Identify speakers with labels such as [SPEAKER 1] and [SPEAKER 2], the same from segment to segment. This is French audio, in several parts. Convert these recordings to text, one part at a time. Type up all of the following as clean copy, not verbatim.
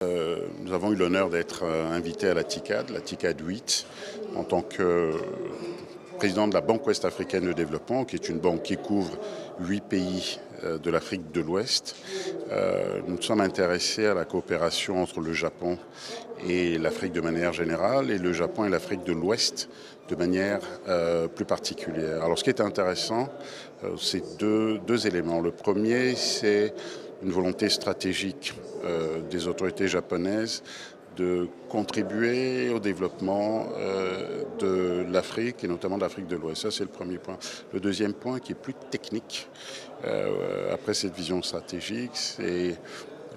[SPEAKER 1] Nous avons eu l'honneur d'être invités à la TICAD 8, en tant que président de la Banque ouest africaine de développement, qui est une banque qui couvre 8 pays de l'Afrique de l'Ouest. Nous sommes intéressés à la coopération entre le Japon et l'Afrique de manière générale, et le Japon et l'Afrique de l'Ouest de manière plus particulière. Alors ce qui est intéressant, c'est deux éléments. Le premier, c'est une volonté stratégique des autorités japonaises de contribuer au développement de l'Afrique et notamment de l'Afrique de l'Ouest. Ça, c'est le premier point. Le deuxième point, qui est plus technique, après cette vision stratégique, c'est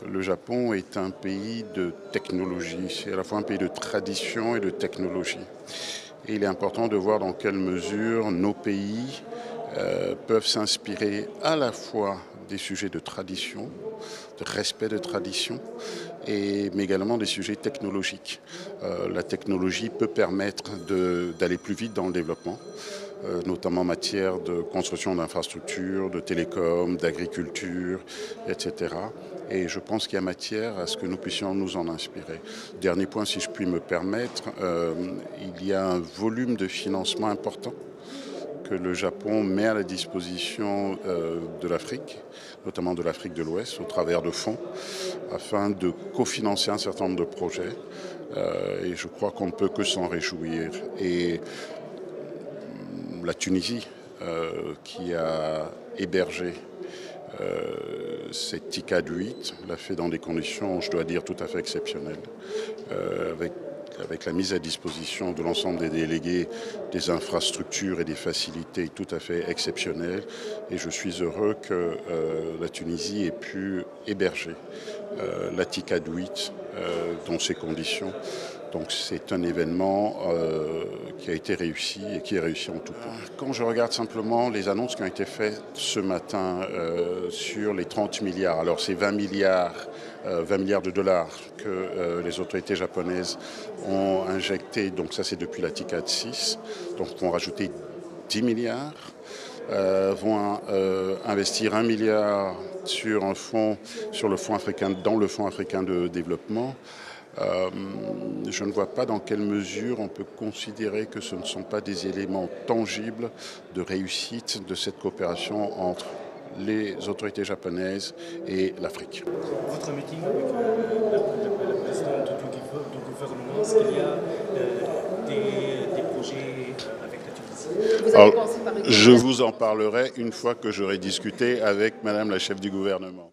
[SPEAKER 1] le Japon est un pays de technologie. C'est à la fois un pays de tradition et de technologie. Et il est important de voir dans quelle mesure nos pays peuvent s'inspirer à la fois des sujets de tradition, de respect de tradition, mais également des sujets technologiques. La technologie peut permettre d'aller plus vite dans le développement, notamment en matière de construction d'infrastructures, de télécom, d'agriculture, etc. Et je pense qu'il y a matière à ce que nous puissions nous en inspirer. Dernier point, si je puis me permettre, il y a un volume de financement important que le Japon met à la disposition de l'Afrique, notamment de l'Afrique de l'Ouest, au travers de fonds, afin de cofinancer un certain nombre de projets. Et je crois qu'on ne peut que s'en réjouir. Et la Tunisie, qui a hébergé cette TICAD 8, l'a fait dans des conditions, je dois dire, tout à fait exceptionnelles, avec la mise à disposition de l'ensemble des délégués des infrastructures et des facilités tout à fait exceptionnelles. Et je suis heureux que la Tunisie ait pu héberger la TICAD 8 dans ces conditions. Donc c'est un événement qui a été réussi et qui est réussi en tout point. Quand je regarde simplement les annonces qui ont été faites ce matin sur les 30 milliards, alors c'est 20 milliards de dollars que les autorités japonaises ont injecté, donc ça c'est depuis la TICAD 6, donc vont rajouter 10 milliards, vont investir 1 milliard sur un fonds, sur le fonds africain, dans le fonds africain de développement. Je ne vois pas dans quelle mesure on peut considérer que ce ne sont pas des éléments tangibles de réussite de cette coopération entre les autorités japonaises et l'Afrique.
[SPEAKER 2] Votre meeting avec la présidente du gouvernement, est-ce qu'il y a des projets avec la Tunisie?
[SPEAKER 3] Vous avez pensé par exemple...
[SPEAKER 1] Je vous en parlerai une fois que j'aurai discuté avec Madame la chef du gouvernement.